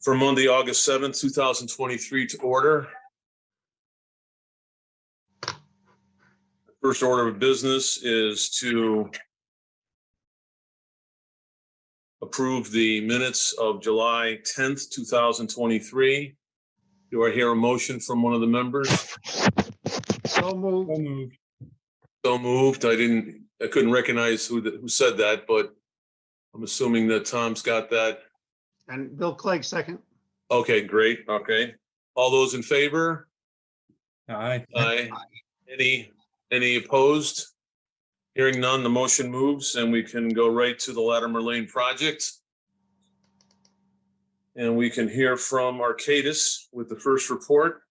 for Monday, August 7th, 2023 to order. First order of business is to approve the minutes of July 10th, 2023. Do I hear a motion from one of the members? So moved. So moved. I couldn't recognize who said that, but I'm assuming that Tom's got that. And Bill Clegg, second. Okay, great. Okay. All those in favor? Aye. Aye. Any opposed? Hearing none, the motion moves and we can go right to the Latimer Lane project. And we can hear from Arcadis with the first report.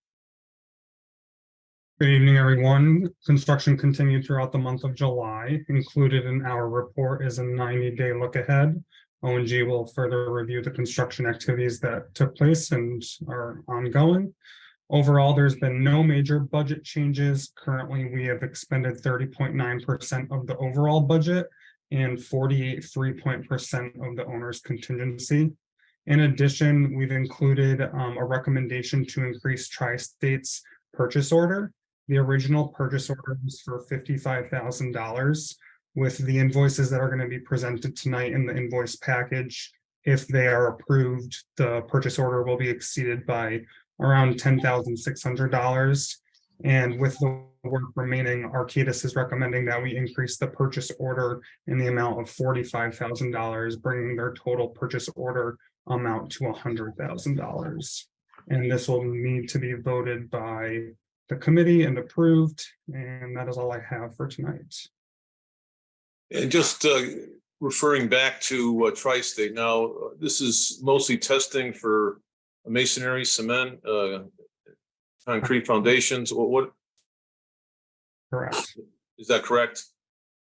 Good evening, everyone. Construction continued throughout the month of July. Included in our report is a 90-day look ahead. O&G will further review the construction activities that took place and are ongoing. Overall, there's been no major budget changes. Currently, we have expended 30.9% of the overall budget and 48.3% of the owner's contingency. In addition, we've included a recommendation to increase Tri-State's purchase order. The original purchase order was for $55,000. With the invoices that are going to be presented tonight in the invoice package, if they are approved, the purchase order will be exceeded by around $10,600. And with the work remaining, Arcadis is recommending that we increase the purchase order in the amount of $45,000, bringing their total purchase order amount to $100,000. And this will need to be voted by the committee and approved. And that is all I have for tonight. And just referring back to Tri-State, now this is mostly testing for masonry, cement, concrete foundations. What? Correct. Is that correct?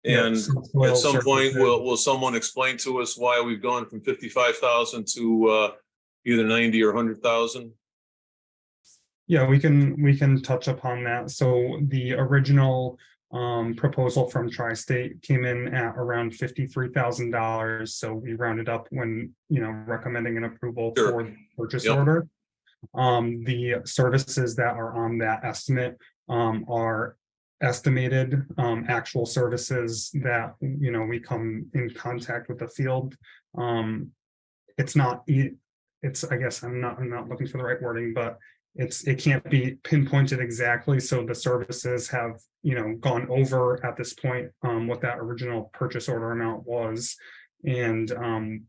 And at some point, will someone explain to us why we've gone from 55,000 to either 90 or 100,000? Yeah, we can touch upon that. So the original proposal from Tri-State came in at around $53,000. So we rounded up when, recommending an approval for the purchase order. The services that are on that estimate are estimated actual services that, we come in contact with the field. I guess I'm not looking for the right wording, but it can't be pinpointed exactly. So the services have, gone over at this point what that original purchase order amount was. And,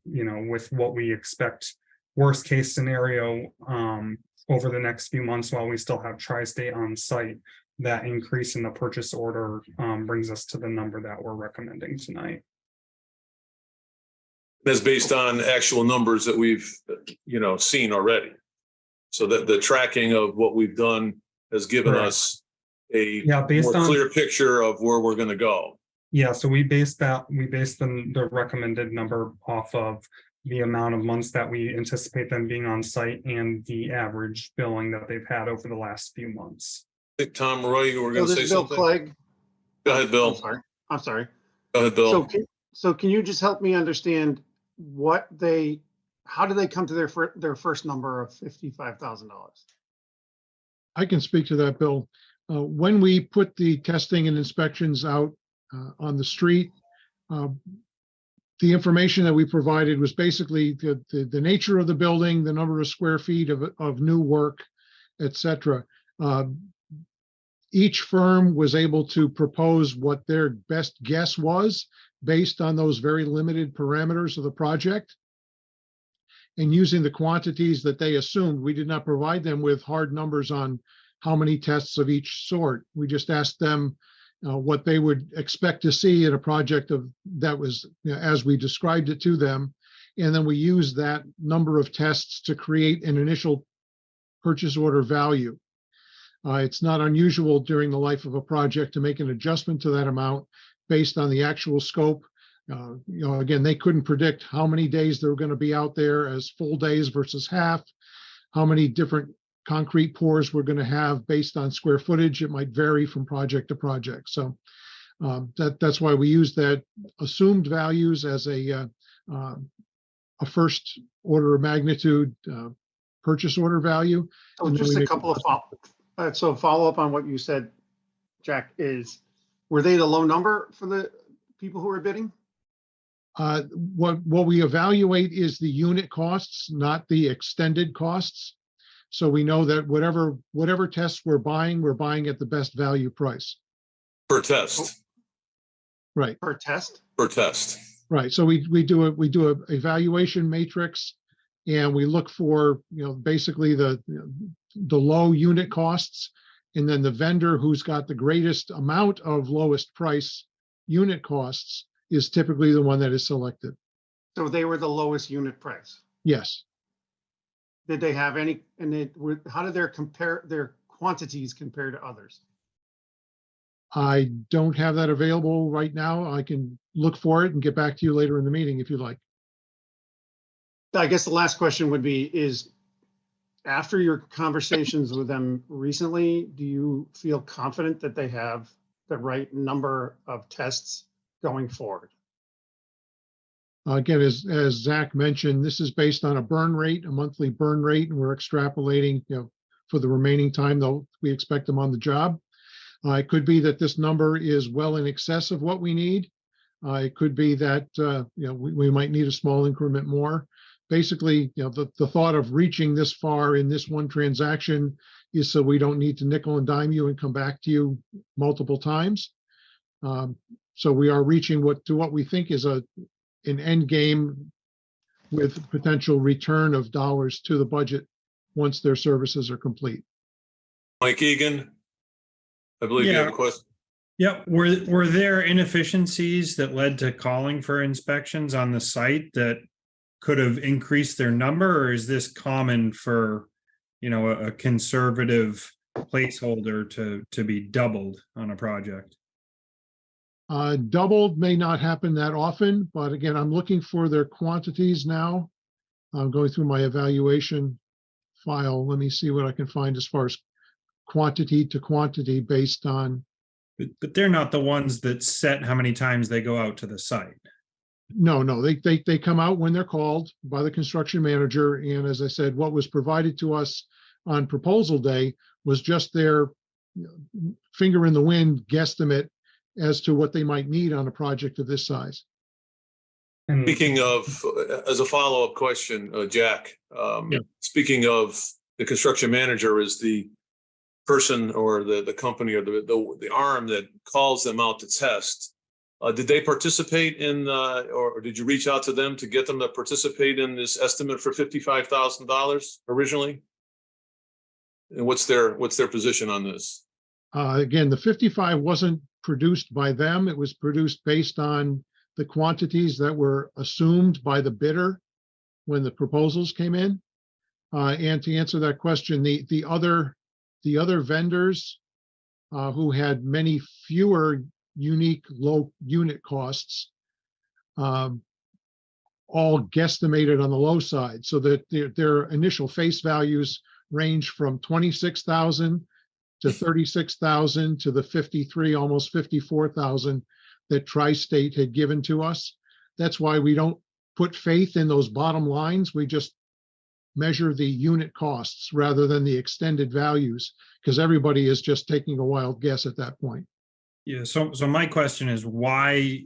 with what we expect, worst case scenario, over the next few months, while we still have Tri-State on site, that increase in the purchase order brings us to the number that we're recommending tonight. That's based on actual numbers that we've, seen already. So that the tracking of what we've done has given us a more clear picture of where we're going to go. Yeah, so we based the recommended number off of the amount of months that we anticipate them being on site and the average billing that they've had over the last few months. I think Tom Roy, you were going to say something. Bill Clegg. Go ahead, Bill. I'm sorry. Go ahead, Bill. So can you just help me understand how do they come to their first number of $55,000? I can speak to that, Bill. When we put the testing and inspections out on the street, the information that we provided was basically the nature of the building, the number of square feet of new work, etc. Each firm was able to propose what their best guess was based on those very limited parameters of the project. And using the quantities that they assumed, we did not provide them with hard numbers on how many tests of each sort. We just asked them what they would expect to see in a project that was, as we described it to them. And then we used that number of tests to create an initial purchase order value. It's not unusual during the life of a project to make an adjustment to that amount based on the actual scope. Again, they couldn't predict how many days they were going to be out there as full days versus half, how many different concrete pours we're going to have based on square footage. It might vary from project to project. So that's why we use that assumed values as a first order of magnitude purchase order value. Oh, And then just we a make- couple of follow up on what you said, Jack, were they the low number for the people who were bidding? What we evaluate is the unit costs, not the extended costs. So we know that whatever tests we're buying at the best value price. Per test, Right, Per test? per test. right. So we do a evaluation matrix, and we look for, basically the low unit costs, and then the vendor who's got the greatest amount of lowest price unit costs is typically the one that is selected. So they were the lowest unit price. Yes. Did they have any, how did their quantities compare to others? I don't have that available right now. I can look for it and get back to you later in the meeting if you'd like. I guess the last question would be, after your conversations with them recently, do you feel confident that they have the right number of tests going forward? Again, as Zach mentioned, this is based on a burn rate, a monthly burn rate, and we're extrapolating, for the remaining time, though we expect them on the job. It could be that this number is well in excess of what we need. It could be that, we might need a small increment more. Basically, the thought of reaching this far in this one transaction is so we don't need to nickel and dime you and come back to you multiple times. So we are reaching what we think is an end game with potential return of dollars to the budget once their services are complete. Mike Egan, I believe you have a question. Yep. Were there inefficiencies that led to calling for inspections on the site that could have increased their number, or is this common for, a conservative placeholder to be doubled on a project? Doubled may not happen that often, but again, I'm looking for their quantities now. I'm going through my evaluation file. Let me see what I can find as far as quantity to quantity based on. But they're not the ones that set how many times they go out to the site. No, they come out when they're called by the construction manager. And as I said, what was provided to us on proposal day was just their finger in the wind guesstimate as to what they might need on a project of this size. And Speaking of, as a follow-up question, Jack, Yeah. speaking of the construction manager is the person or the company or the arm that calls them out to test. Did they participate in, or did you reach out to them to get them to participate in this estimate for $55,000 originally? And what's their position on this? Again, the 55 wasn't produced by them. It was produced based on the quantities that were assumed by the bidder when the proposals came in. And to answer that question, the other vendors who had many fewer unique low unit costs all guesstimated on the low side, so that their initial face values range from 26,000 to 36,000 to the 53, almost 54,000 that Tri-State had given to us. That's why we don't put faith in those bottom lines. We just measure the unit costs rather than the extended values, because everybody is just taking a wild guess at that point. Yeah. So my question is why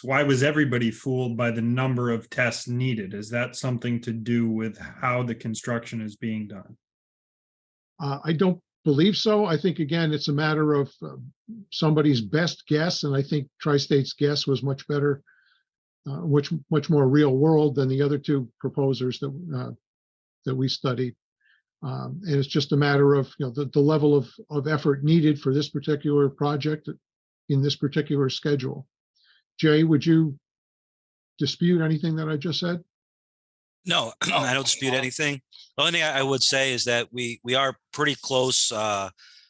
was everybody fooled by the number of tests needed? Is that something to do with how the construction is being done? I don't believe so. I think, again, it's a matter of somebody's best guess. And I think Tri-State's guess was much better, much more real world than the other two proposers that we studied. And it's just a matter of the level of effort needed for this particular project in this particular schedule. Jay, would you dispute anything that I just said? No, I don't dispute anything. The only thing I would say is that we are pretty close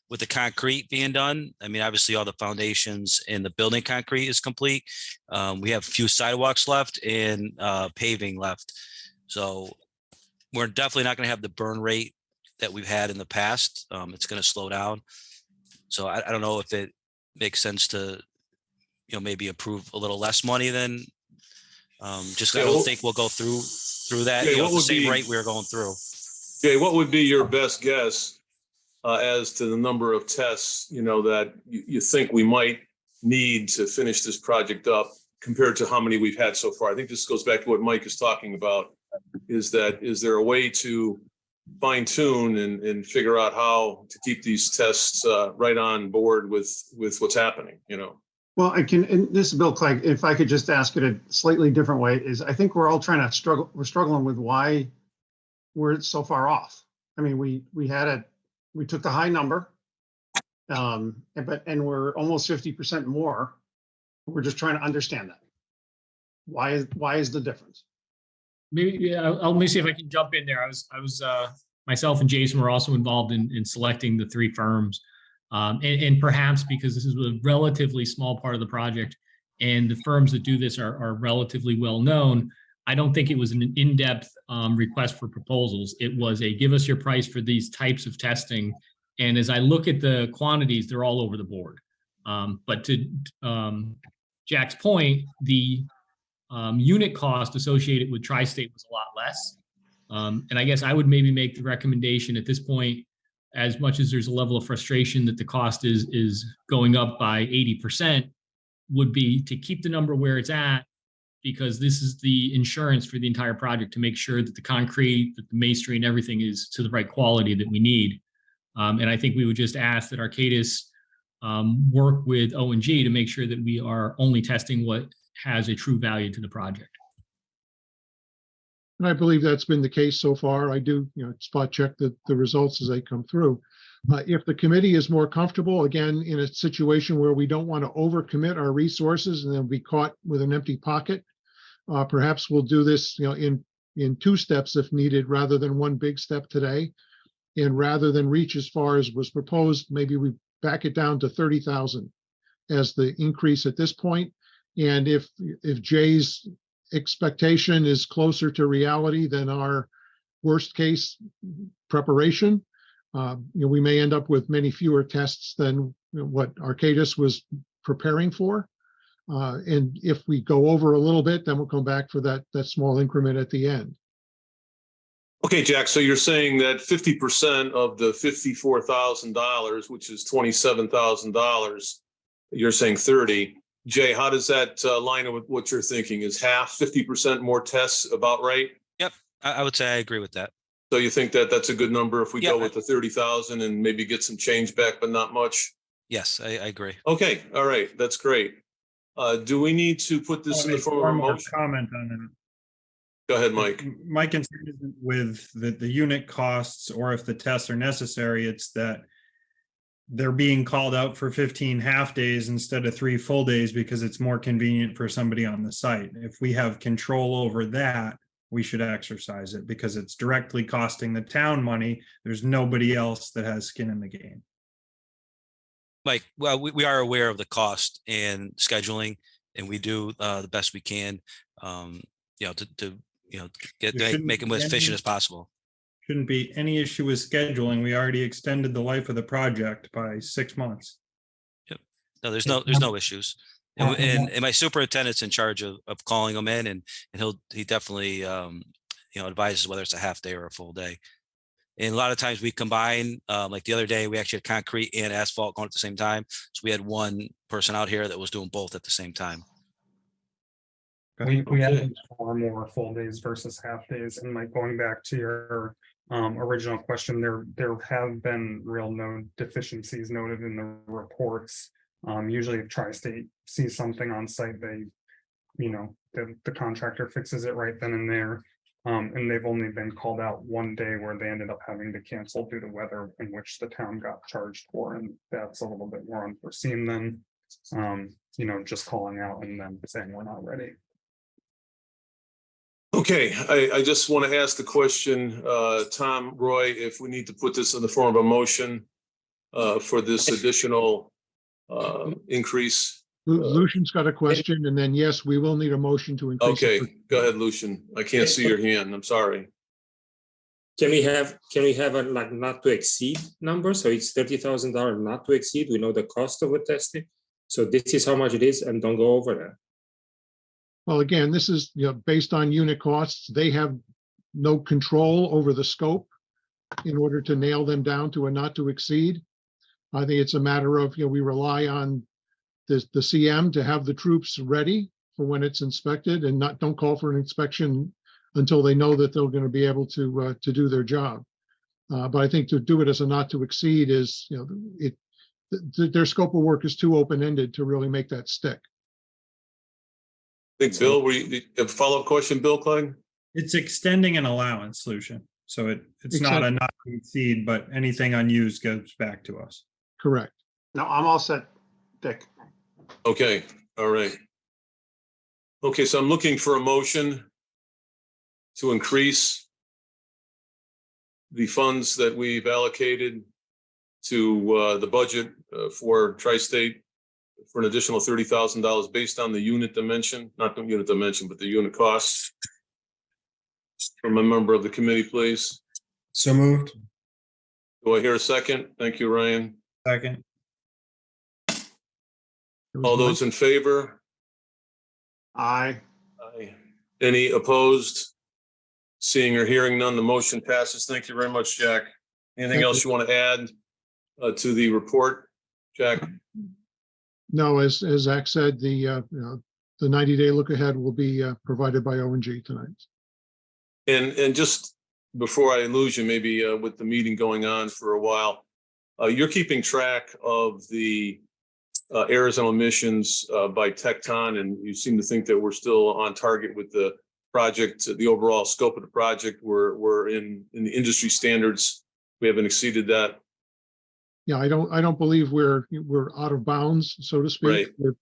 with the concrete being done. I mean, obviously all the foundations and the building concrete is complete. We have a few sidewalks left and paving left. So we're definitely not going to have the burn rate that we've had in the past. It's going to slow down. So I don't know if it makes sense to, maybe approve a little less money than just, I don't think we'll go through that, Yeah, the same rate we were going through. Jay, what would be your best guess as to the number of tests, that you think we might need to finish this project up compared to how many we've had so far? I think this goes back to what Mike is talking about. Is there a way to fine tune and figure out how to keep these tests right on board with what's happening, Well, and this is Bill Clegg, if I could just ask it a slightly different way, is I think we're all we're struggling with why we're so far off. I mean, we took the high number, and we're almost 50% more. We're just trying to understand that. Why is the difference? Maybe let me see if I can jump in there. I was myself and Jason were also involved in selecting the three firms. And perhaps because this is a relatively small part of the project and the firms that do this are relatively well known, I don't think it was an in-depth request for proposals. It was a give us your price for these types of testing. And as I look at the quantities, they're all over the board. But to Jack's point, the unit cost associated with Tri-State was a lot less. And I guess I would maybe make the recommendation at this point, as much as there's a level of frustration that the cost is going up by 80%, would be to keep the number where it's at, because this is the insurance for the entire project to make sure that the concrete, that the masonry and everything is to the right quality that we need. And I think we would just ask that Arcadis work with O&G to make sure that we are only testing what has a true value to the project. And I believe that's been the case so far. I do, spot check the results as they come through. If the committee is more comfortable, again, in a situation where we don't want to overcommit our resources and then be caught with an empty pocket, perhaps we'll do this, in two steps if needed, rather than one big step today. And rather than reach as far as was proposed, maybe we back it down to 30,000 as the increase at this point. And if Jay's expectation is closer to reality than our worst case preparation, we may end up with many fewer tests than what Arcadis was preparing for. And if we go over a little bit, then we'll come back for that small increment at the end. Okay, Jack, so you're saying that 50% of the $54,000, which is $27,000, you're saying 30. Jay, how does that line up with what you're thinking? Is half, 50% more tests about right? Yep, I would say I agree with that. So you think that that's a good number if we Yeah, go with the 30,000 and maybe get some change back, but not much? Yes, I agree. Okay, all right, that's great. Do we need to put this in the form of a motion? Comment on it. Go ahead, Mike. My concern isn't with the unit costs or if the tests are necessary. It's that they're being called out for 15 half days instead of 3 full days because it's more convenient for somebody on the site. If we have control over that, we should exercise it because it's directly costing the town money. There's nobody else that has skin in the game. Mike, well, we are aware of the cost and scheduling, and we do the best we can, to make them as efficient as possible. Shouldn't be any issue with scheduling. We already extended the life of the project by 6 months. Yep. No, there's no issues. And my superintendent's in charge of calling them in, and he definitely advises whether it's a half day or a full day. And a lot of times we combine, like the other day, we actually had concrete and asphalt going at the same time. So we had one person out here that was doing both at the same time. We had far more full days versus half days. And like going back to your original question, there have been real deficiencies noted in the reports. Usually if Tri-State sees something on site, the contractor fixes it right then and there. And they've only been called out one day where they ended up having to cancel due to weather, in which the town got charged for, and that's a little bit more unforeseen than just calling out and then saying we're not ready. Okay, I just want to ask the question, Tom, Roy, if we need to put this in the form of a motion for this additional increase. Lucian's got a question, and then yes, we will need a motion to increase. Okay, go ahead, Lucian. I can't see your hand. I'm sorry. Can we have a not to exceed number? So it's $30,000 not to exceed. We know the cost of the testing. So this is how much it is, and don't go over that. Well, again, this is based on unit costs. They have no control over the scope. in order to nail them down to a not to exceed. I think it's a matter of, we rely on the CM to have the troops ready for when it's inspected, and don't call for an inspection until they know that they're going to be able to do their job. But I think to do it as a not to exceed is, their scope of work is too open-ended to really make that stick. I think, Bill, a follow-up question, Bill Clegg? It's extending an allowance, Lucian. So it's not a not to exceed, but anything unused goes back to us. Correct. No, I'm all set, Dick. Okay, all right. Okay, so I'm looking for a motion to increase the funds that we've allocated to the budget for Tri-State for an additional $30,000 based on the unit dimension, not the unit dimension, but the unit costs. From a member of the committee, please. So moved. Do I hear a second? Thank you, Ryan. Second. All those in favor? Aye. Aye. Any opposed? Seeing or hearing none, the motion passes. Thank you very much, Jack. Anything else you want to add to the report, Jack? No, as Zach said, the 90-day look ahead will be provided by O&G tonight. And just before I lose you, maybe with the meeting going on for a while, you're keeping track of the errors and omissions by Tecton, and you seem to think that we're still on target with the project, the overall scope of the project. We're in the industry standards. We haven't exceeded that. Yeah, I don't believe we're out of bounds, so to speak, with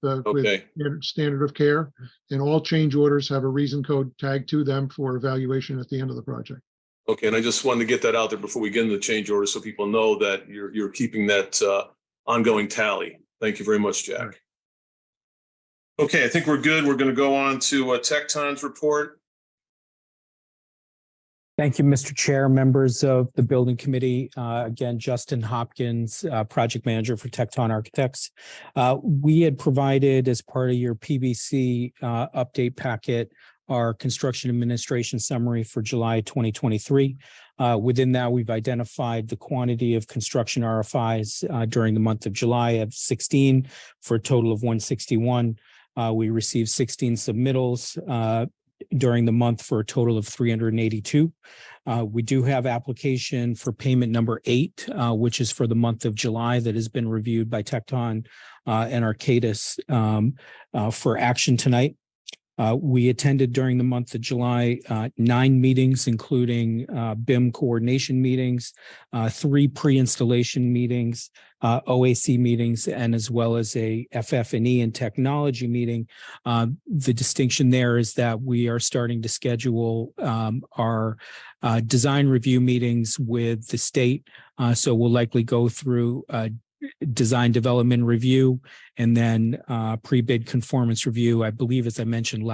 standard of care, and all change orders have a reason code tagged to them for evaluation at the end of the project. Okay, and I just wanted to get that out there before we get into the change order, so people know that you're keeping that ongoing tally. Thank you very much, Jack. Right. Okay, I think we're good. We're going to go on to Tecton's report. Thank you, Mr. Chair, members of the building committee. Again, Justin Hopkins, project manager for Tecton Architects. We had provided, as part of your PBC update packet, our construction administration summary for July 2023. Within that, we've identified the quantity of construction RFIs during the month of July of 16 for a total of 161. We received 16 submittals during the month for a total of 382. We do have application for payment number 8, which is for the month of July, that has been reviewed by Tecton and Arcadis for action tonight. We attended during the month of July 9 meetings, including BIM coordination meetings, 3 pre-installation meetings, OAC meetings, and as well as a FF&E and technology meeting. The distinction there is that we are starting to schedule our design review meetings with the state. So we'll likely go through design development review and then pre-bid conformance review. I believe, as I mentioned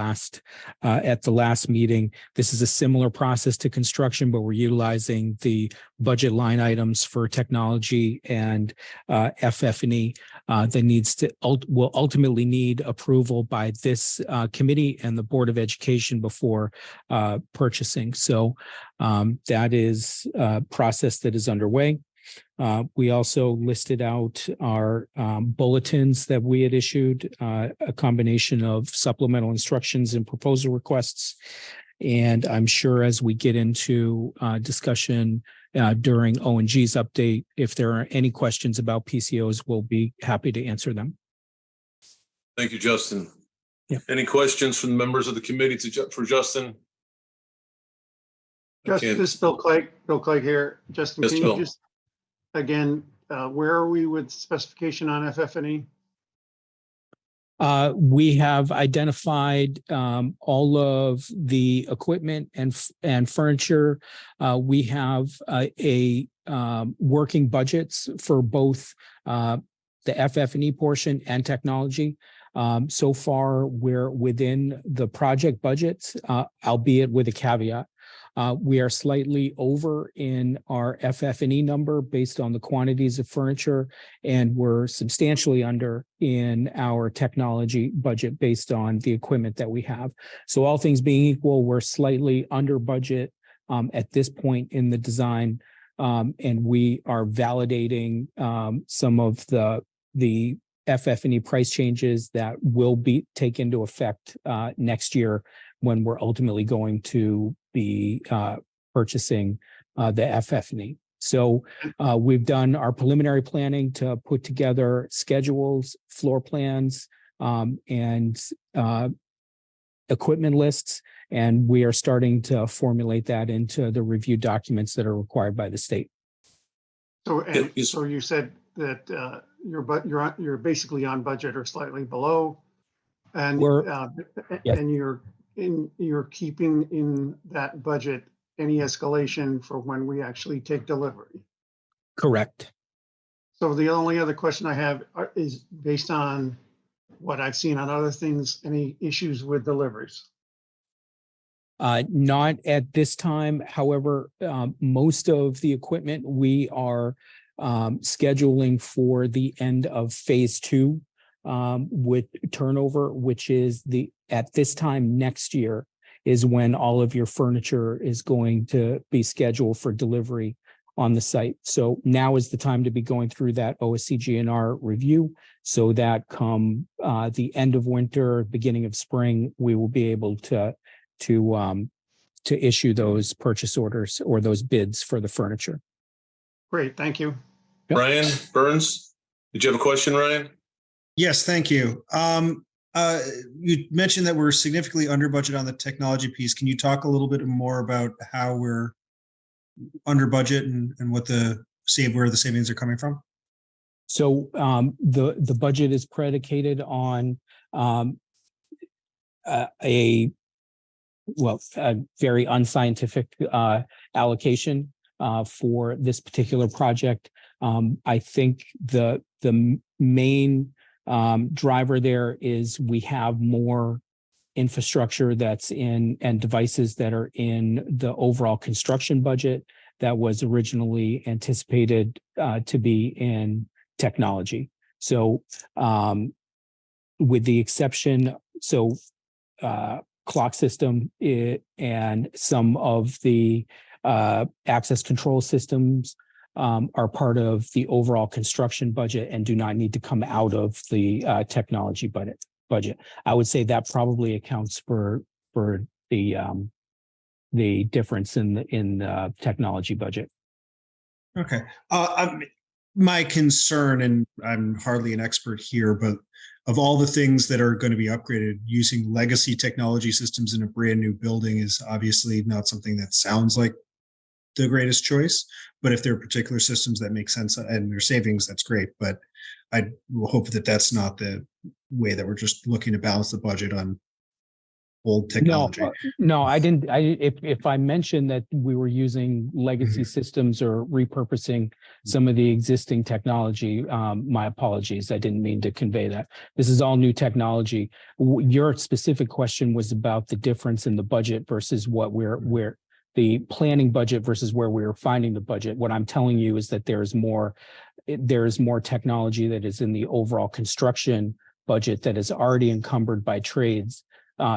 at the last meeting, this is a similar process to construction, but we're utilizing the budget line items for technology and FF&E that will ultimately need approval by this committee and the Board of Education before purchasing. So that is a process that is underway. We also listed out our bulletins that we had issued, a combination of supplemental instructions and proposal requests. And I'm sure as we get into discussion during O&G's update, if there are any questions about PCOs, we'll be happy to answer them. Thank you, Justin. Yeah. Any questions from the members of the committee for Justin? Just this Bill Clegg here. Justin, yes, can Bill. you just again, where are we with specification on FF&E? We have identified all of the equipment and furniture. We have a working budgets for both the FF&E portion and technology. So far, we're within the project budgets, albeit with a caveat. We are slightly over in our FF&E number based on the quantities of furniture, and we're substantially under in our technology budget based on the equipment that we have. So all things being equal, we're slightly under budget at this point in the design. And we are validating some of the FF&E price changes that will take into effect next year when we're ultimately going to be purchasing the FF&E. So we've done our preliminary planning to put together schedules, floor plans, and equipment lists, and we are starting to formulate that into the review documents that are required by the state. So, so you said that you're basically on budget or slightly below, and Yes. and you're keeping in that budget any escalation for when we actually take delivery. Correct. So the only other question I have is based on what I've seen on other things, any issues with deliveries? Not at this time. However, most of the equipment we are scheduling for the end of phase 2 with turnover, which is at this time next year is when all of your furniture is going to be scheduled for delivery on the site. So now is the time to be going through that OSCGNR review so that come the end of winter, beginning of spring, we will be able to issue those purchase orders or those bids for the furniture. Great, thank you. Yep. Ryan Burns, did you have a question, Ryan? Yes, thank you. You mentioned that we're significantly under budget on the technology piece. Can you talk a little bit more about how we're under budget and what where the savings are coming from? So the budget is predicated on a very unscientific allocation for this particular project. I think the main driver there is we have more infrastructure that's in and devices that are in the overall construction budget that was originally anticipated to be in technology. So with the exception, clock system and some of the access control systems are part of the overall construction budget and do not need to come out of the technology budget. I would say that probably accounts for the difference in the technology budget. Okay. My concern, and I'm hardly an expert here, but of all the things that are going to be upgraded, using legacy technology systems in a brand new building is obviously not something that sounds like the greatest choice. But if there are particular systems that make sense and their savings, that's great. But I will hope that that's not the way that we're just looking to balance the budget on old technology. No, I didn't. If I mentioned that we were using legacy systems or repurposing some of the existing technology, my apologies. I didn't mean to convey that. This is all new technology. Your specific question was about the difference in the budget versus what we're the planning budget versus where we were finding the budget. What I'm telling you is that there is more technology that is in the overall construction budget that is already encumbered by trades.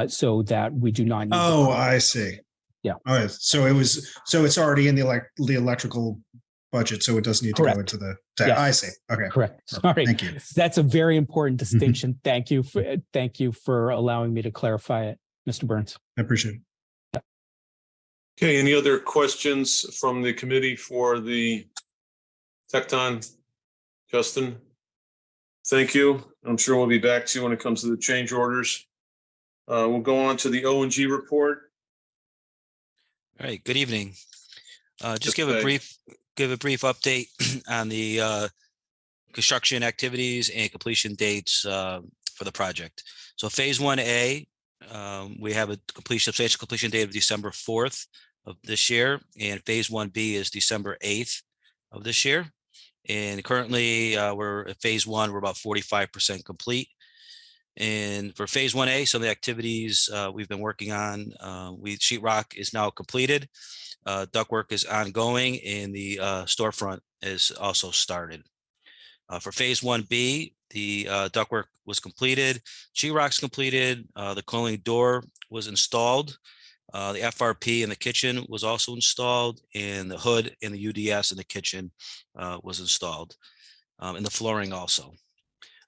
So that we do not need. Oh, I see. Yeah. All right. So it's already in the electrical budget, so it doesn't need to go into the. Yes. I see. Okay. Correct. Sorry. Thank you. That's a very important distinction. Thank you for allowing me to clarify it, Mr. Burns. I appreciate it. Yeah. Okay. Any other questions from the committee for the Tecton? Justin? Thank you. I'm sure we'll be back to you when it comes to the change orders. We'll go on to the O&G report. All right, good evening. Just give a brief update on the construction activities and completion dates for the project. So phase 1A, we have a substantial completion date of December 4th of this year, and phase 1B is December 8th of this year. And currently we're at phase 1, we're about 45% complete. And for phase 1A, some of the activities we've been working on, sheetrock is now completed. Ductwork is ongoing, and the storefront is also started. For phase 1B, the ductwork was completed, sheetrock's completed, the cooling door was installed, The FRP in the kitchen was also installed, and the hood and the UDS in the kitchen was installed, and the flooring also.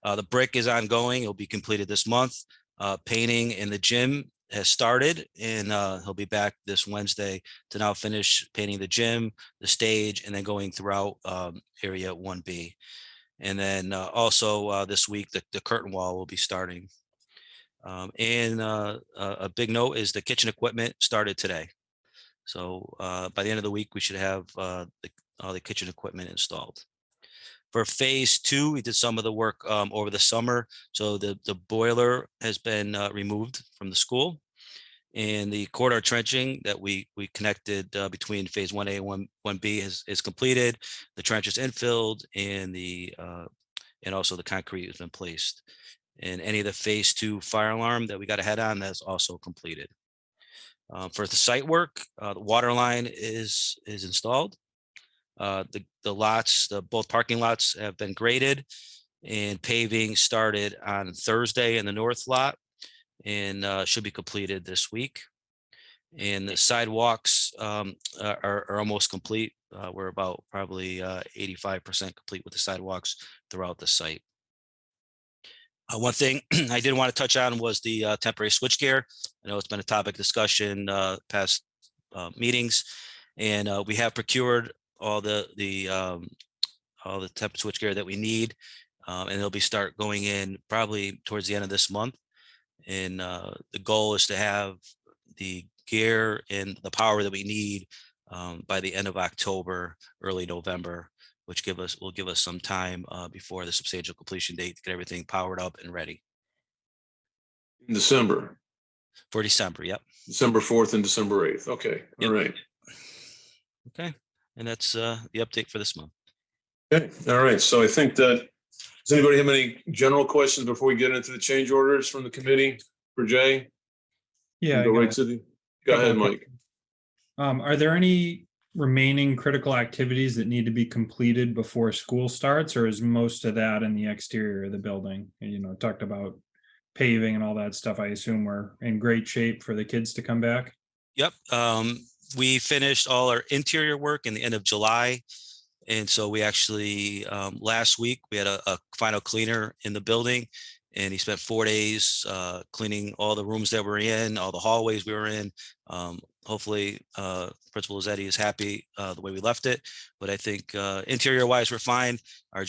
The brick is ongoing. It'll be completed this month. Painting in the gym has started, and he'll be back this Wednesday to now finish painting the gym, the stage, and then going throughout area 1B. And then also this week, the curtain wall will be starting. And a big note is the kitchen equipment started today. So by the end of the week, we should have all the kitchen equipment installed. For phase 2, we did some of the work over the summer. So the boiler has been removed from the school, and the corridor trenching that we connected between phase 1A and 1B is completed. The trench is infilled, and also the concrete has been placed. And any of the phase 2 fire alarm that we got ahead on, that's also completed. For the site work, the water line is installed. The lots, both parking lots have been graded, and paving started on Thursday in the north lot, and should be completed this week. And the sidewalks are almost complete. We're about probably 85% complete with the sidewalks throughout the site. One thing I did want to touch on was the temporary switchgear. I know it's been a topic discussion past meetings, and we have procured all the temp switchgear that we need, and they'll be start going in probably towards the end of this month. And the goal is to have the gear and the power that we need by the end of October, early November, which will give us some time before the substantial completion date to get everything powered up and ready. In December. For December, yep. December 4th and December 8th. Okay, all right. Okay, and that's the update for this month. Okay, all right. So I think that, does anybody have any general questions before we get into the change orders from the committee for Jay? Yeah. Go right to the, go ahead, Mike. Are there any remaining critical activities that need to be completed before school starts, or is most of that in the exterior of the building? And, you know, talked about paving and all that stuff. I assume we're in great shape for the kids to come back. Yep. We finished all our interior work in the end of July. And so we actually, last week, we had a final cleaner in the building, and he spent 4 days cleaning all the rooms that we're in, all the hallways we were in. Hopefully, Principal Zeddy is happy the way we left it. But I think interior wise, we're fine. Our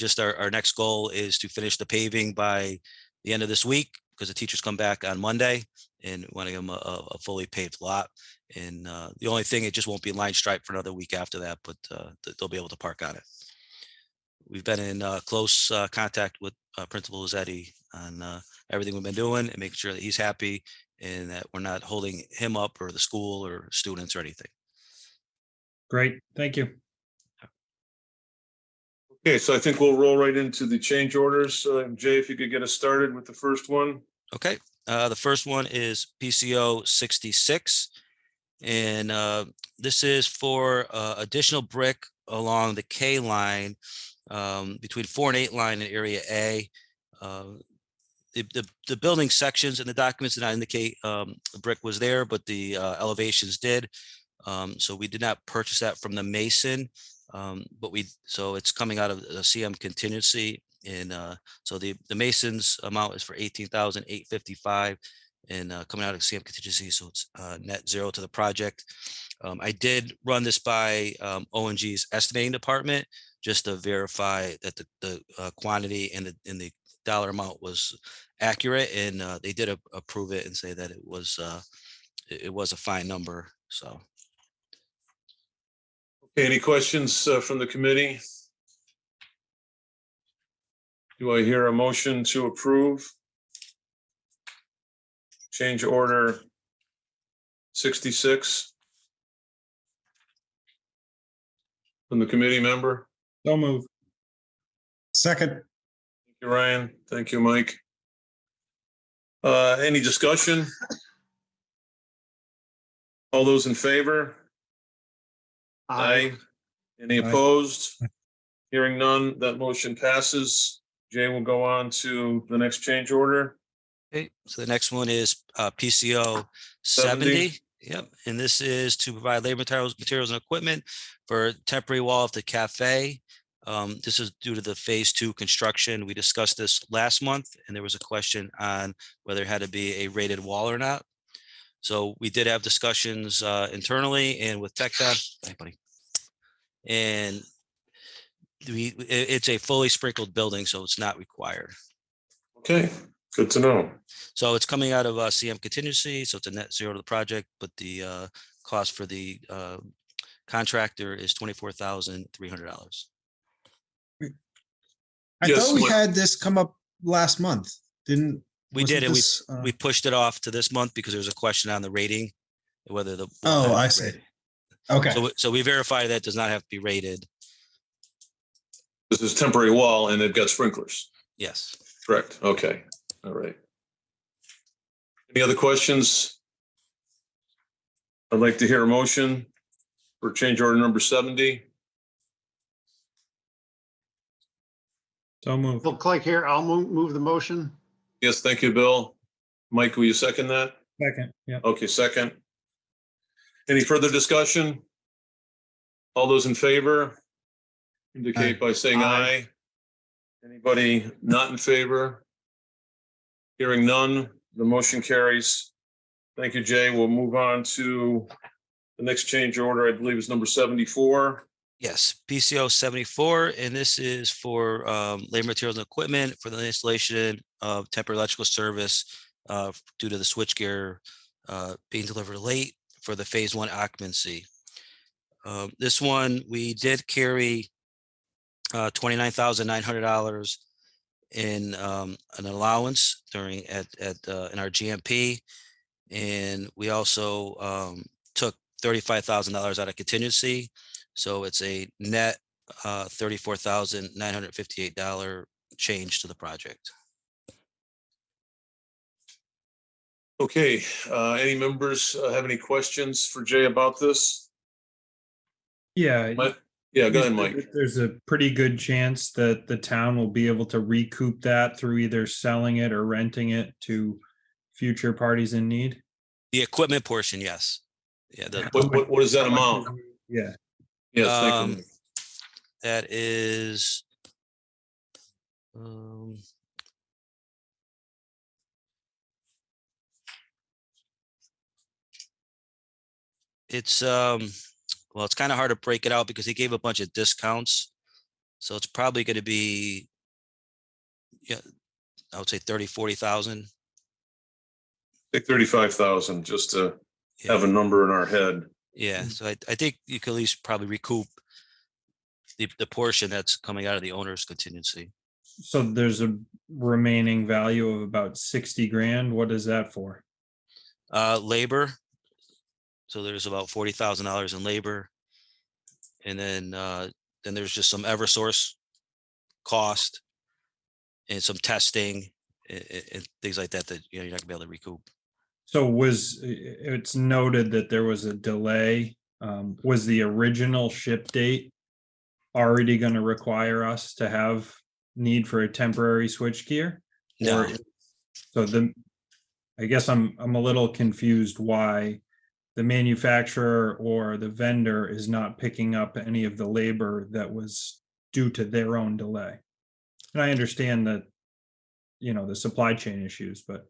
next goal is to finish the paving by the end of this week, because the teachers come back on Monday, and we want to give them a fully paved lot. And the only thing, it just won't be line stripe for another week after that, but they'll be able to park on it. We've been in close contact with Principal Zeddy on everything we've been doing, and making sure that he's happy and that we're not holding him up or the school or students or anything. Great, thank you. Okay, so I think we'll roll right into the change orders. Jay, if you could get us started with the first one. Okay, the first one is PCO 66. And this is for additional brick along the K line between 4 and 8 line in area A. The building sections and the documents did not indicate the brick was there, but the elevations did. So we did not purchase that from the mason, so it's coming out of the CM contingency. And so the mason's amount is for $18,855. And coming out of CM contingency, so it's net zero to the project. I did run this by O&G's estimating department just to verify that the quantity and the dollar amount was accurate, and they did approve it and say that it was a fine number. So, okay, any questions from the committee? Do I hear a motion to approve change order 66 from the committee member? So move. Second. Thank you, Ryan. Thank you, Mike. Any discussion? All those in favor? Aye. Any opposed? Hearing none, that motion passes. Jay will go on to the next change order. okay, so the next one is PCO 70. Yep, and this is to provide labor materials and equipment for temporary wall of the cafe. This is due to the phase 2 construction. We discussed this last month, and there was a question on whether it had to be a rated wall or not. So we did have discussions internally and with TechDOT. Hey, buddy. And it's a fully sprinkled building, so it's not required. Okay, good to know. So it's coming out of CM contingency, so it's a net zero to the project, but the cost for the contractor is $24,300. I Yes, thought we what- had this come up last month, didn't? We wasn't did, and this, we pushed it off to this month because there was a question on the rating, whether the. Oh, I see. Okay, So we verified that it does not have to be rated. This is temporary wall and they've got sprinklers. Yes. Correct. Okay. All right. Any other questions? I'd like to hear a motion for change order number 70. So moved. Bill Clegg here. I'll move the motion. Yes, thank you, Bill. Mike, will you second that? Second, yeah. Okay, second. Any further discussion? All those in favor indicate by saying aye. Anybody not in favor? Hearing none, the motion carries. Thank you, Jay. We'll move on to the next change order, I believe is number 74. Yes, PCO 74, and this is for labor, materials, and equipment for the installation of temporary electrical service due to the switchgear being delivered late for the phase 1 occupancy. This one, we did carry $29,900 in an allowance during in our GMP, and we also took $35,000 out of contingency. So it's a net $34,958 change to the project. Okay, any members have any questions for Jay about this? Yeah. Yeah, go ahead, Mike. There's a pretty good chance that the town will be able to recoup that through either selling it or renting it to future parties in need. The equipment portion, yes. Yeah. What is that amount? Yeah. Yes, thank you. That is it's well, it's kind of hard to break it out because he gave a bunch of discounts. So it's probably going to be, yeah, I would say 40,000. Take 35,000 just to have a number in our head. Yeah, so I think you could at least probably recoup the portion that's coming out of the owner's contingency. So there's a remaining value of about 60 grand. What is that for? Labor. So there's about $40,000 in labor. And then there's just some Eversource cost and some testing and things like that you're not gonna be able to recoup. So it's noted that there was a delay. Was the original ship date already going to require us to have need for a temporary switchgear? No. I guess I'm a little confused why the manufacturer or the vendor is not picking up any of the labor that was due to their own delay. And I understand that, the supply chain issues, but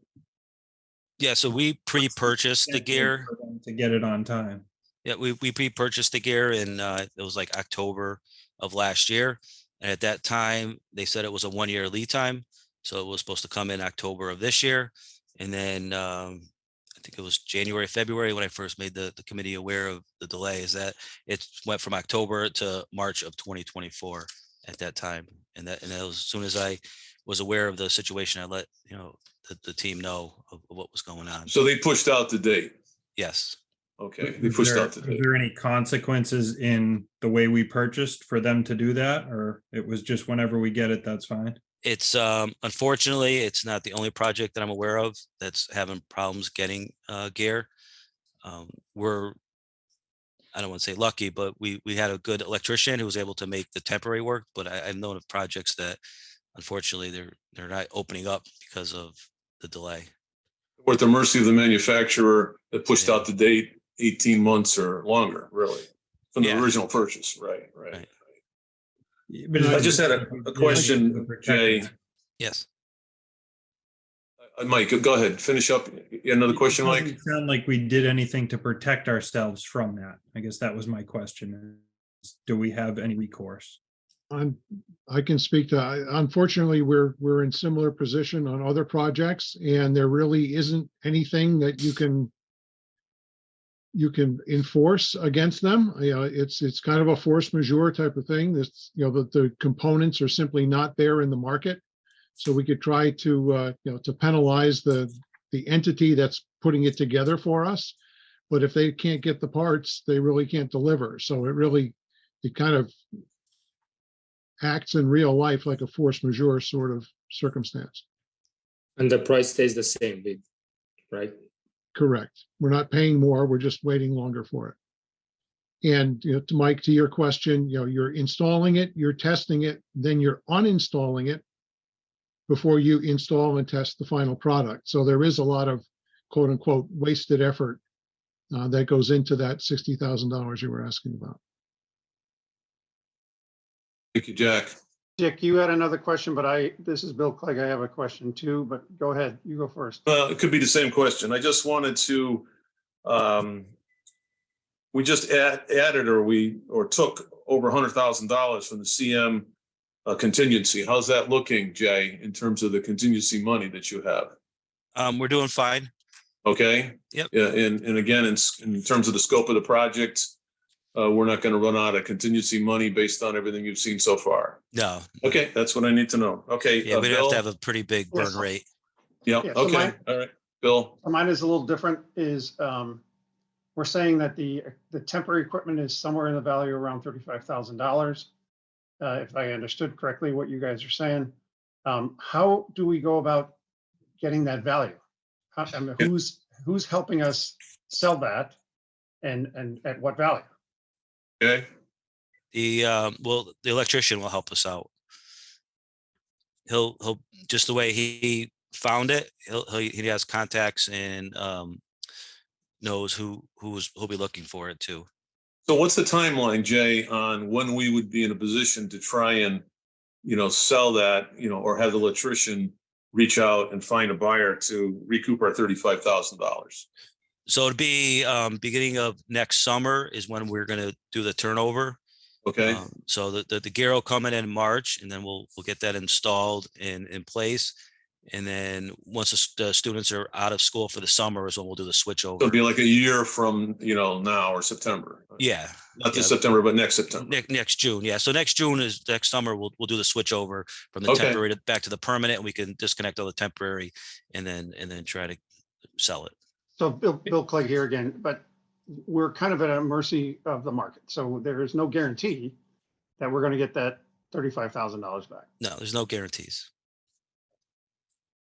yeah, so we pre-purchased the gear to get it on time. Yeah, we pre-purchased the gear in it was like October of last year. And at that time, they said it was a 1-year lead time. So it was supposed to come in October of this year. And then I think it was January, February when I first made the committee aware of the delay, is that it went from October to March of 2024 at that time. And that was as soon as I was aware of the situation, I let the team know of what was going on. So they pushed out the date. Yes. Okay, they pushed out the date. Are there any consequences in the way we purchased for them to do that, or it was just whenever we get it, that's fine? It's unfortunately, it's not the only project that I'm aware of that's having problems getting gear. We're, I don't want to say lucky, but we had a good electrician who was able to make the temporary work. But I've known of projects that unfortunately they're not opening up because of the delay. We're at the mercy of the manufacturer that pushed out the date 18 months or longer, really, from the Yeah. original purchase. Right. Right. But I just had a question, Jay. Yes. Mike, go ahead. Finish up. Another question, It Mike? doesn't sound like we did anything to protect ourselves from that. I guess that was my question. Do we have any recourse? I can speak to, unfortunately, we're in similar position on other projects, and there really isn't anything that you can enforce against them. It's kind of a force majeure type of thing. This, the components are simply not there in the market. So we could try to, to penalize the entity that's putting it together for us. But if they can't get the parts, they really can't deliver. So it kind of acts in real life like a force majeure sort of circumstance. And the price stays the same, right? Correct. We're not paying more. We're just waiting longer for it. And to Mike, to your question, you're installing it, you're testing it, then you're uninstalling it before you install and test the final product. So there is a lot of quote unquote wasted effort that goes into that $60,000 you were asking about. Thank you, Jack. Dick, you had another question, but this is Bill Clegg. I have a question too, but go ahead. You go first. It could be the same question. I just wanted to, we just added or took over $100,000 from the CM contingency. How's that looking, Jay, in terms of the contingency money that you have? We're doing fine. Okay. Yep. Yeah. And again, in terms of the scope of the project, we're not going to run out of contingency money based on everything you've seen so far. No. Okay. That's what I need to know. Okay. Yeah, we'd have Bill? to have a pretty big burn Yes. rate. Yeah. Yeah, so Okay. All right. Bill. Mine is a little different, we're saying that the temporary equipment is somewhere in the value around $35,000. If I understood correctly what you guys are saying, how do we go about getting that value? I mean, who's helping us sell that, and at what value? Okay. The electrician will help us out. He'll just the way he found it. He has contacts and knows he'll be looking for it too. So what's the timeline, Jay, on when we would be in a position to try and, sell that, or have the electrician reach out and find a buyer to recoup our $35,000? So it'd be beginning of next summer is when we're going to do the turnover. Okay. So the gear will come in March, and then we'll get that installed in place. And then once the students are out of school for the summer is when we'll do the switch over. So it'll be like a year from, now or September. Yeah. Not this September, but next September. Next June. Yeah. So next summer, we'll do the switch over from the Okay. temporary back to the permanent, and we can disconnect all the temporary and then try to sell it. So Bill Clegg here again, but we're kind of at a mercy of the market. So there is no guarantee that we're going to get that $35,000 back. No, there's no guarantees.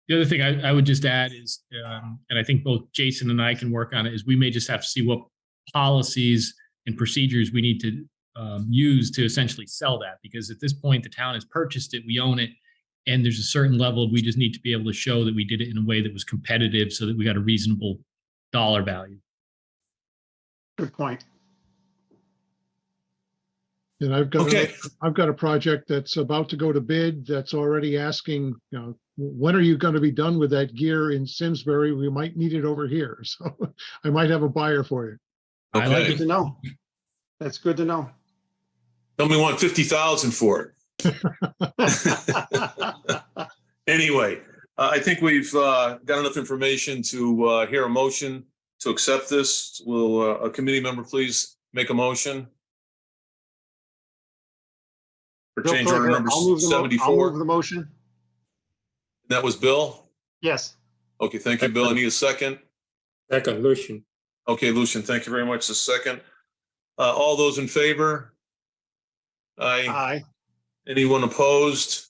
The other thing I would just add is, and I think both Jason and I can work on it, is we may just have to see what policies and procedures we need to use to essentially sell that. Because at this point, the town has purchased it, we own it, and there's a certain level, we just need to be able to show that we did it in a way that was competitive so that we got a reasonable dollar value. Good point. And I've Okay. got a project that's about to go to bid that's already asking, when are you going to be done with that gear in Simsbury? We might need it over here. So I might have a buyer for you. I like Okay. Good to know. That's good to know. Tell me, want 50,000 for it. Anyway, I think we've got enough information to hear a motion to accept this. Will a committee member please make a motion? For Bill change Clegg, order number I'll move 74. the motion. That was Bill? Yes. Okay, thank you, Bill. I need a second. Second, Lucian. Okay, Lucian, thank you very much. A second. All those in favor? Aye. Aye. Anyone opposed?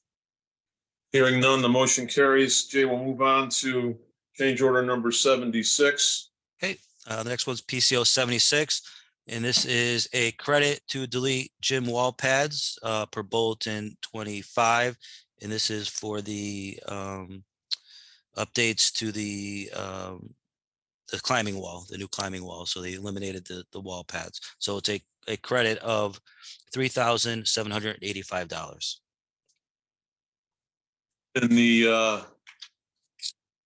Hearing none, the motion carries. Jay, we'll move on to change order number 76. Okay. The next one's PCO 76. And this is a credit to delete gym wall pads per bulletin 25. And this is for the updates to the climbing wall, the new climbing wall. So they eliminated the wall pads. So it's a credit of $3,785. And the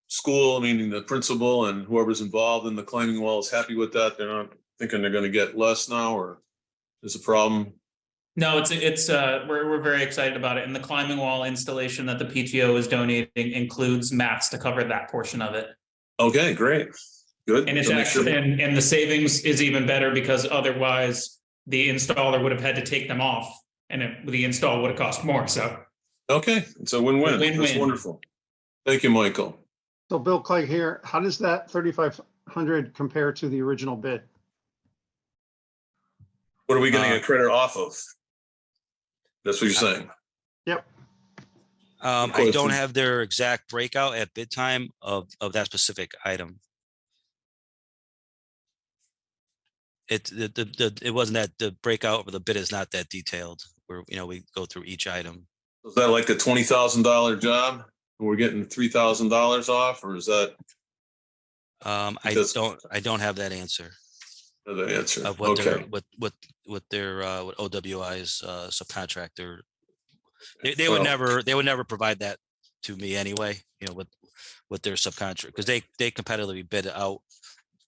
school, meaning the principal and whoever's involved in the climbing wall is happy with that. They're not thinking they're going to get less now, or is a problem? No, we're very excited about it. And the climbing wall installation that the PTO is donating includes mats to cover that portion of it. Okay, great. Good. And it's actually, and the savings is even better because otherwise the installer would have had to take them off and the install would have cost more. So. Okay, it's a win-win. Win-win. That's wonderful. Thank you, Michael. So Bill Clegg here, how does that 3,500 compare to the original bid? What are we getting a credit off of? That's what you're saying? Yep. I don't have their exact breakout at bid time of that specific item. It wasn't that the breakout, but the bid is not that detailed where, we go through each item. Is that like a $20,000 job? We're getting $3,000 off, or is that? I don't have that answer. The answer Of what their OWI's subcontractor. They would never provide that to me anyway, with their subcontractor, because they competitively bid out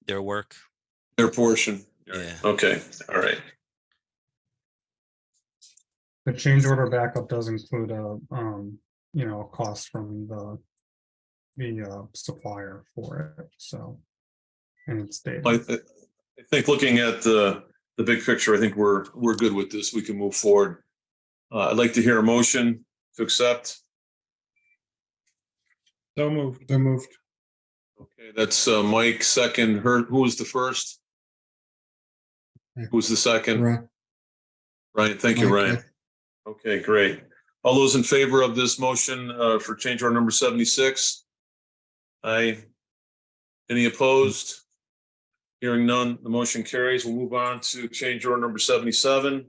their work. Their portion. Yeah. Okay. All right. The change order backup does include a cost from the supplier for it. So, and it's dated. I think looking at the big picture, I think we're good with this. We can move forward. I'd like to hear a motion to accept. So moved. Okay, that's Mike. Second. Who was the first? Who's the second? Ryan. Thank you, Ryan. Okay, great. All those in favor of this motion for change order number 76? Aye. Any opposed? Hearing none, the motion carries. We'll move on to change order number 77.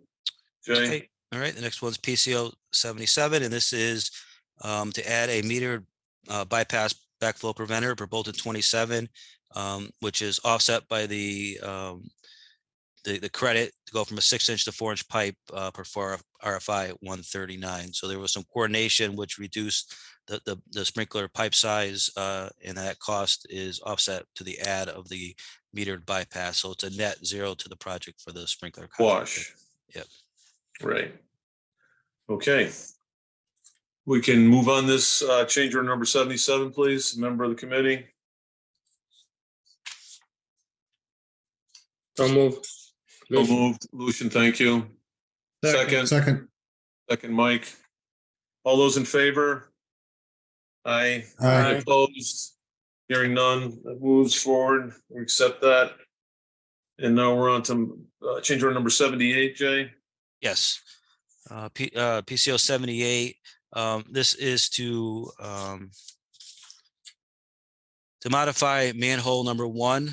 Jay? Okay. All right, the next one's PCO 77, and this is to add a metered bypass backflow preventer for Bolton 27, which is offset by the credit to go from a 6-inch to 4-inch pipe for RFI 139. So there was some coordination which reduced the sprinkler pipe size, and that cost is offset to the add of the metered bypass. So it's a net zero to the project for the sprinkler. Wash. Yep. Right. Okay. We can move on this change order number 77, please. Member of the committee. So moved. So moved. Lucian, thank you. Second, Mike. All those in favor? Aye. Aye. Opposed? Hearing none, that moves forward. We accept that. And now we're on to change order number 78, Jay. Yes. PCO 78. This is to modify manhole number 1.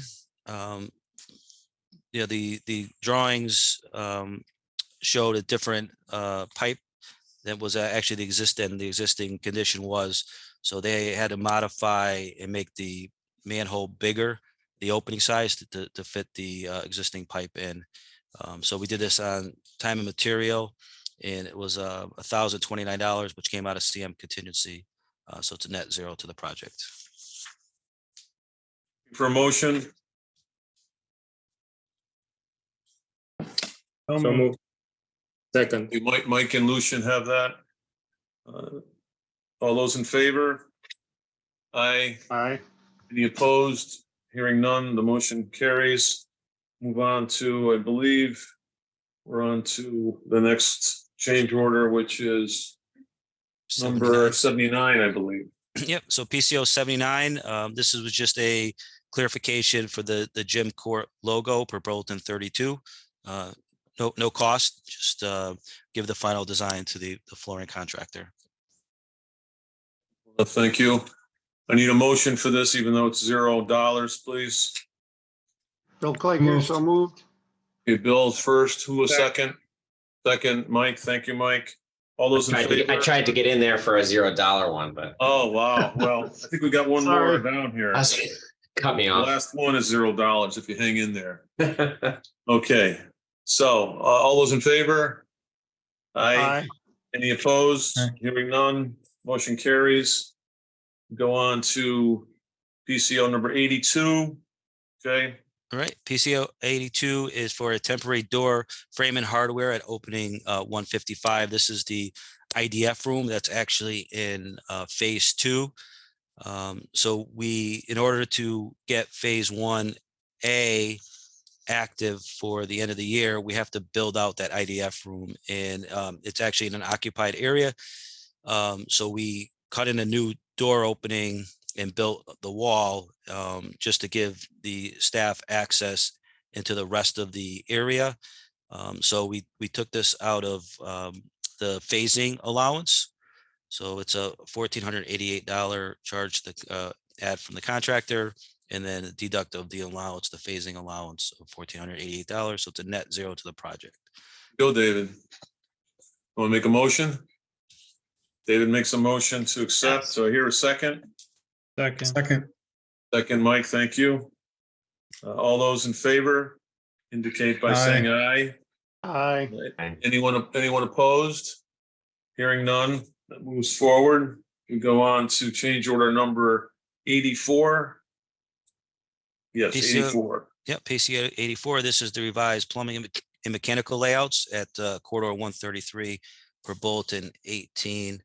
The drawings showed a different pipe that was actually the existing condition was. So they had to modify and make the manhole bigger, the opening size to fit the existing pipe in. So we did this on time and material, and it was $1,029, which came out of CM contingency. So it's a net zero to the project. For a motion, So moved. Second. Mike and Lucian have that. All those in favor? Aye. Aye. Any opposed? Hearing none, the motion carries. Move on to, I believe, we're on to the next change order, which is number 79, I believe. Yep. So PCO 79. This was just a clarification for the gym court logo per Bolton 32. No cost. Just give the final design to the flooring contractor. Thank you. I need a motion for this, even though it's $0, please. Bill Clegg here, so moved. Okay, Bill first. Who was second? Second, Mike. Thank you, Mike. All those in favor? I tried to get in there for a $0 one, but. Oh, wow. Well, I think we got one more down here. Cut me The off. last one is $0 if you hang in there. Okay, so all those in favor? Aye. Any opposed? Aye. Hearing none, motion carries. Go on to PCO number 82. Okay, All right, PCO 82 is for a temporary door frame and hardware at opening 155. This is the IDF room that's actually in phase 2. So in order to get phase 1A active for the end of the year, we have to build out that IDF room, and it's actually in an occupied area. So we cut in a new door opening and built the wall just to give the staff access into the rest of the area. So we took this out of the phasing allowance. So it's a $1,488 charge to add from the contractor, and then deduct of the allowance, the phasing allowance of $1,488. So it's a net zero to the project. go David. Want to make a motion? David makes a motion to accept. So I hear a second. Second. Second, Mike, thank you. All those in favor indicate by saying aye. Aye. Anyone opposed? Hearing none, that moves forward. We go on to change order number 84. Yes, PCO 84. Yep, PCO 84. This is the revised plumbing and mechanical layouts at corridor 133 per bulletin 18.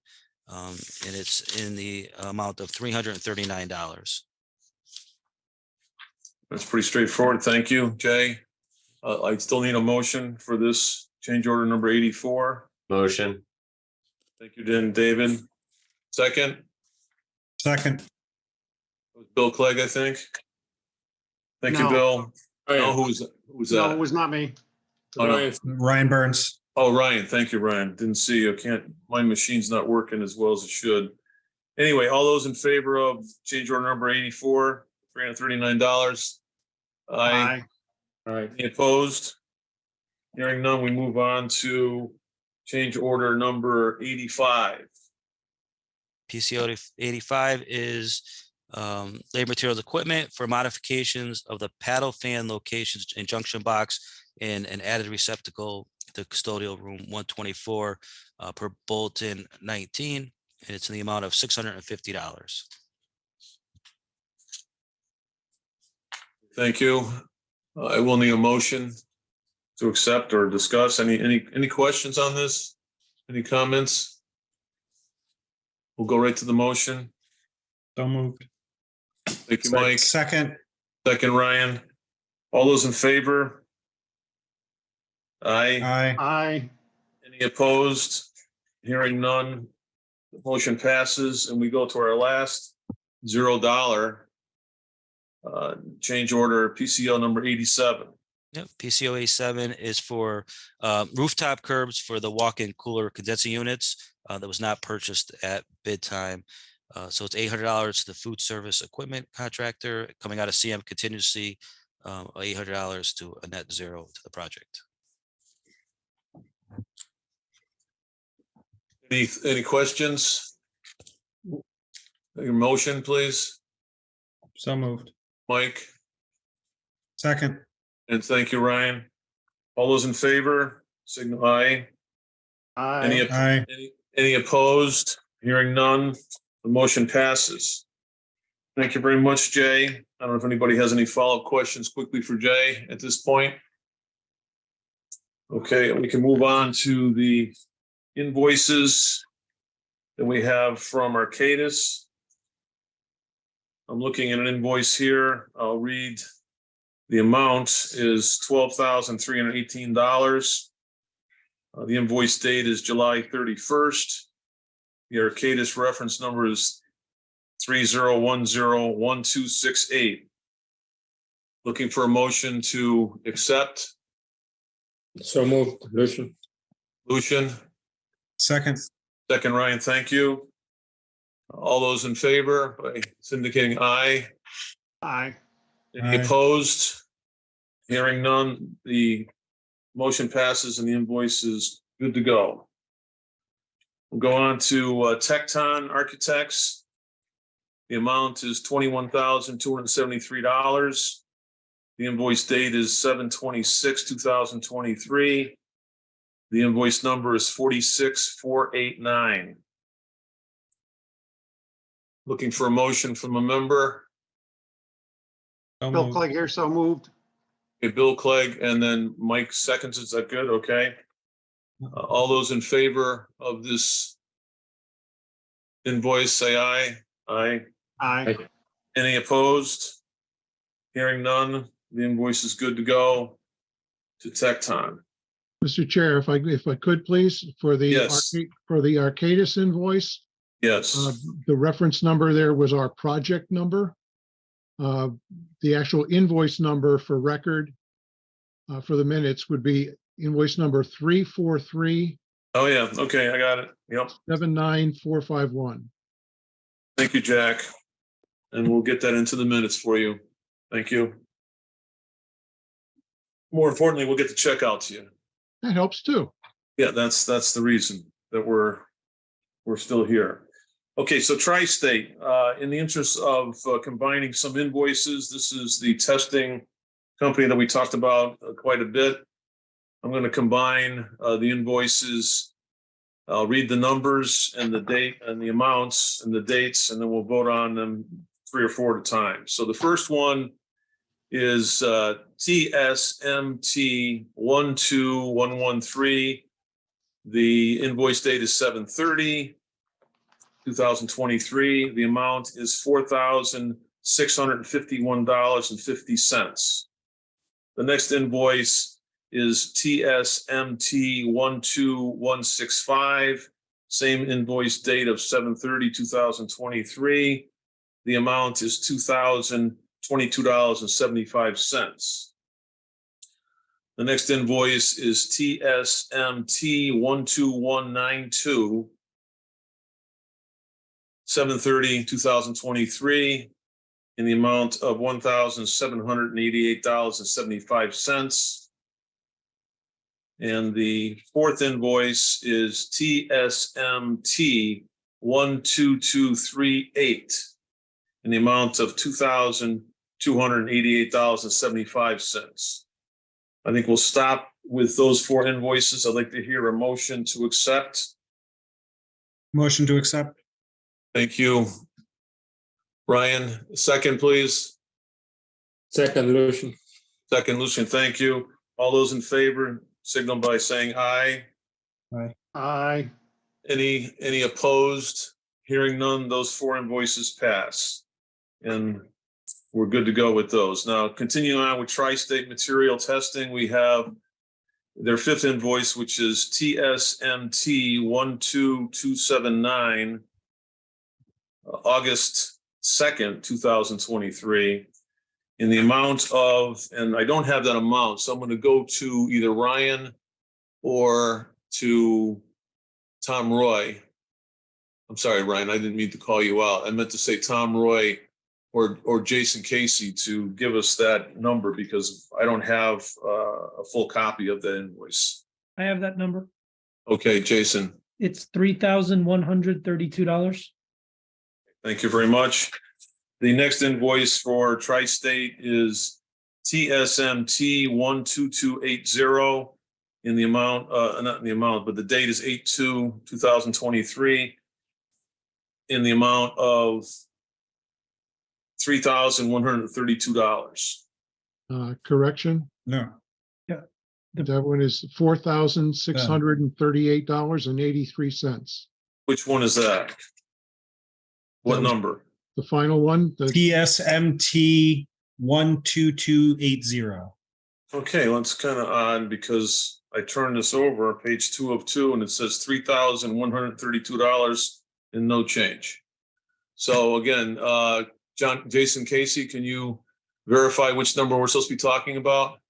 And it's in the amount of $339. That's pretty straightforward. Thank you, Jay. I still need a motion for this change order number 84. Motion. Thank you, David. Second, Second. Bill Clegg, I think. Thank you, No. Bill. Oh, yeah. Oh, who's No, it that? was not me. Oh, no. Ryan, Ryan Burns. Oh, Ryan. Thank you, Ryan. Didn't see you. My machine's not working as well as it should. Anyway, all those in favor of change order number 84, $339. Aye. all right. Any opposed? Hearing none, we move on to change order number 85. PCO 85 is labor materials equipment for modifications of the paddle fan locations and junction box and an added receptacle to custodial room 124 per bulletin 19, and it's in the amount of $650. Thank you. I will need a motion to accept or discuss. Any questions on this? Any comments? We'll go right to the motion. So moved. Thank you, Mike. Second. Second, Ryan. All those in favor? Aye. Aye. Aye. Any opposed? Hearing none. The motion passes, and we go to our last $0 change order, PCO number 87. Yep, PCO 87 is for rooftop curbs for the walk-in cooler condensing units that was not purchased at bid time. So it's $800 to the food service equipment contractor coming out of CM contingency, $800 to a net zero to the project. Any questions? Your motion, please, So moved. Mike, Second. and thank you, Ryan. All those in favor, signal aye. Aye. Aye. Any opposed? Hearing none, the motion passes. Thank you very much, Jay. I don't know if anybody has any follow-up questions quickly for Jay at this point. Okay, we can move on to the invoices that we have from Arcadis. I'm looking at an invoice here. I'll read. The amount is $12,318. The invoice date is July 31st. The Arcadis reference number is 30101268. Looking for a motion to accept. So moved, Lucian. Lucian, Second. second, Ryan, thank you. All those in favor by indicating aye. Aye. Any Aye. opposed? Hearing none, the motion passes and the invoice is good to go. We'll go on to Tecton Architects. The amount is $21,273. The invoice date is 7/26/2023. The invoice number is 46489. Looking for a motion from a member. Bill Clegg here, so moved. Okay, Bill Clegg, and then Mike seconds. Is that good? Okay. All those in favor of this invoice, say aye. Aye. Aye. Any opposed? Hearing none, the invoice is good to go to Tecton. Mr. Chair, if I could please, for the Yes. for the Arcadis invoice, Yes. the reference number there was our project number. The actual invoice number for record for the minutes would be invoice number 343. Oh, yeah. Okay, I got it. Yep. 79451. Thank you, Jack. And we'll get that into the minutes for you. Thank you. More importantly, we'll get the check out to you. That helps too. Yeah, that's the reason that we're still here. Okay, so Tri-State, in the interest of combining some invoices, this is the testing company that we talked about quite a bit. I'm going to combine the invoices. I'll read the numbers and the date and the amounts and the dates, and then we'll vote on them 3 or 4 at a time. So the first one is TSMT 12113. The invoice date is 7/30/2023. The amount is $4,651.50. The next invoice is TSMT 12165. Same invoice date of 7/30/2023. The amount is $2,022.75. The next invoice is TSMT 12192. 7/30/2023 in the amount of $1,788.75. And the fourth invoice is TSMT 12238 in the amount of $2,288.75. I think we'll stop with those 4 invoices. I'd like to hear a motion to accept. Motion to accept. Thank you. Ryan, second, please. Second, Lucian. Second, Lucian, thank you. All those in favor, signal by saying aye. Aye. Any opposed? Hearing none, those 4 invoices pass. And we're good to go with those. Now, continuing on with Tri-State Material Testing, we have their 5th invoice, which is TSMT 12279, August 2nd, 2023, in the amount of, and I don't have that amount, so I'm going to go to either Ryan or to Tom Roy. I'm sorry, Ryan, I didn't mean to call you out. I meant to say Tom Roy or Jason Casey to give us that number, because I don't have a full copy of the invoice. I have that number. Okay, Jason. It's $3,132. Thank you very much. The next invoice for Tri-State is TSMT 12280 in the amount, not in the amount, but the date is 8/2/2023 in the amount of $3,132. Correction, No. that one is $4,638.83. Which one is that? What number? The final one, the TSMT 12280. Okay, well, it's kind of odd because I turned this over, page 2 of 2, and it says $3,132 and no change. So again, Jason Casey, can you verify which number we're supposed to be talking about?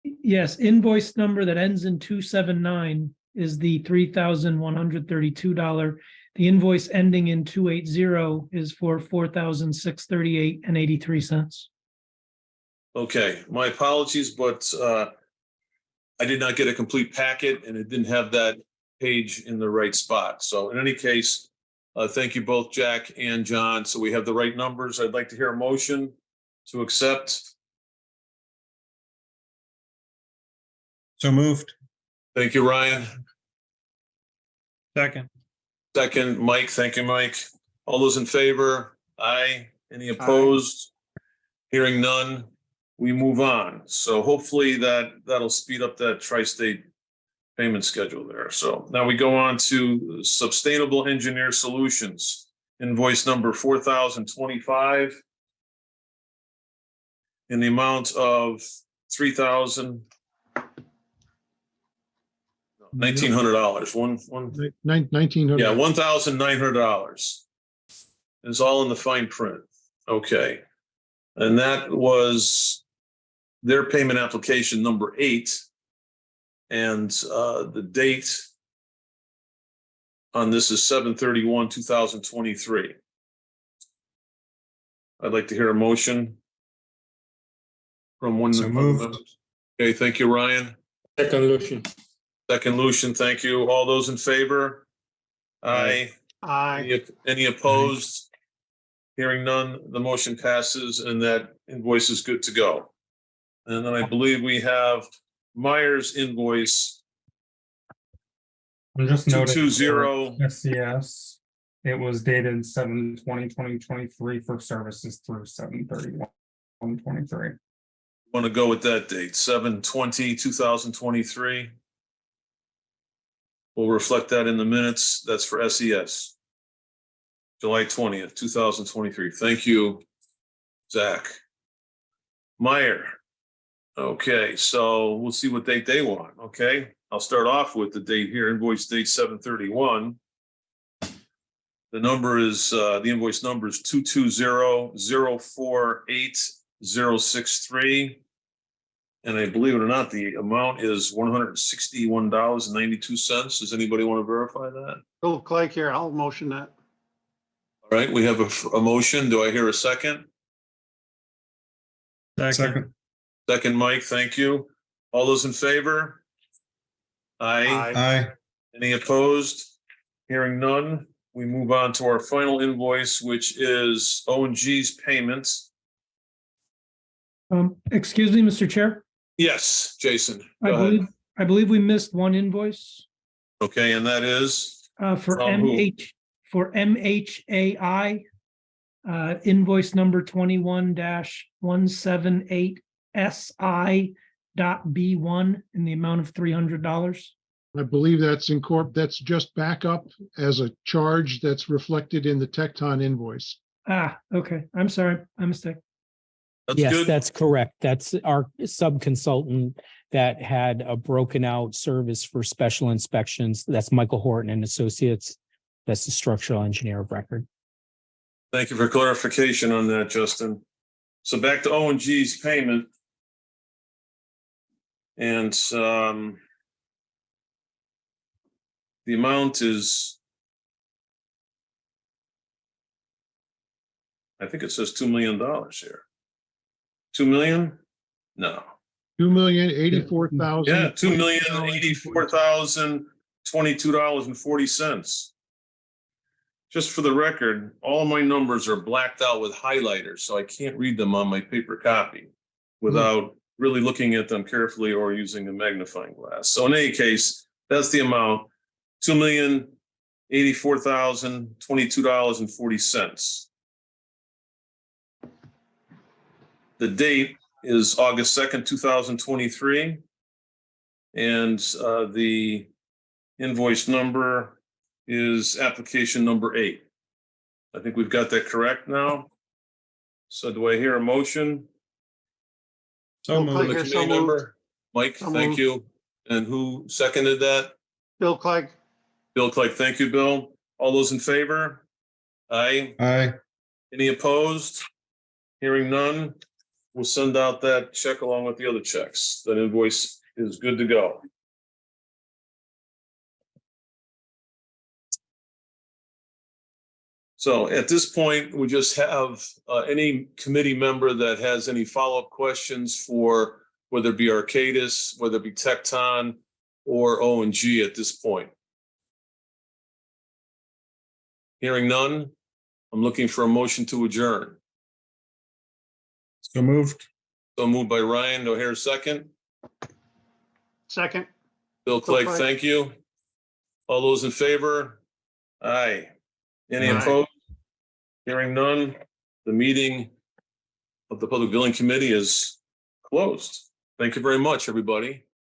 Yes, invoice number that ends in 279 is the $3,132. The invoice ending in 280 is for $4,638.83. Okay, my apologies, but I did not get a complete packet and it didn't have that page in the right spot. So in any case, Thank you both, Jack and John. So we have the right numbers. I'd like to hear a motion to accept. So moved. Thank you, Ryan. Second. Second, Mike. Thank you, Mike. All those in favor? Aye. Any opposed? Hearing none, we move on. So hopefully that'll speed up that tri-state payment schedule there. So now we go on to Sustainable Engineer Solutions, invoice number 4025 in the amount of $1,900. $1,900. Yeah, $1,900 is all in the fine print. Okay. And that was their payment application number 8. And the date on this is 7/31/2023. I'd like to hear a motion from one. So moved. Okay, thank you, Ryan. Second, Lucian. Second, Lucian, thank you. All those in favor? Aye. Aye. Any opposed? Hearing none, the motion passes and that invoice is good to go. And then I believe we have Myers invoice I'm just noting. 220. SCS. It was dated 7/20/2023 for services through 7/31/23. Want to go with that date, 7/20/2023. We'll reflect that in the minutes. That's for SES. July 20th, 2023. Thank you, Zach. Meyer. Okay, so we'll see what date they want. Okay, I'll start off with the date here, invoice date 7/31. The number is, the invoice number is 220-048-063. And I believe it or not, the amount is $161.92. Does anybody want to verify that? Bill Clegg here. I'll motion that. All right, we have a motion. Do I hear a second? Second. Second, Mike, thank you. All those in favor? Aye. Aye. Any opposed? Hearing none, we move on to our final invoice, which is O&G's payments. Excuse me, Mr. Chair. Yes, Jason, go ahead. I believe we missed one invoice, Okay, and that is? for From who? MHAI, invoice number 21-178SI.B1 in the amount of $300. I believe that's that's just backup as a charge that's reflected in the Tecton invoice. Okay. I'm sorry. My mistake. That's Yes, good. that's correct. That's our sub-consultant that had a broken out service for special inspections. That's Michael Horton and Associates. That's the structural engineer of record. Thank you for clarification on that, Justin. So back to O&G's payment. And the amount is, I think it says $2 million here. 2 million? No. $2,084,000. Yeah, $2,084,022.40. Just for the record, all of my numbers are blacked out with highlighters, so I can't read them on my paper copy without really looking at them carefully or using a magnifying glass. So in any case, that's the amount, $2,084,022.40. The date is August 2nd, 2023. And the invoice number is application number 8. I think we've got that correct now. So do I hear a motion? So Bill From Clegg the here, committee so moved. member? Mike, So thank moved. you. And who seconded that? Bill Clegg. Bill Clegg, thank you, Bill. All those in favor? Aye. Aye. Any opposed? Hearing none, we'll send out that check along with the other checks. That invoice is good to go. So at this point, we just have any committee member that has any follow-up questions for whether it be Arcadis, whether it be Tecton or O&G at this point. Hearing none, I'm looking for a motion to adjourn. So moved. So moved by Ryan. Do I hear a second? Second, Bill Clegg, thank you. All those in favor? Aye. Any Aye. opposed? Hearing none, the meeting of the Public Building Committee is closed. Thank you very much, everybody.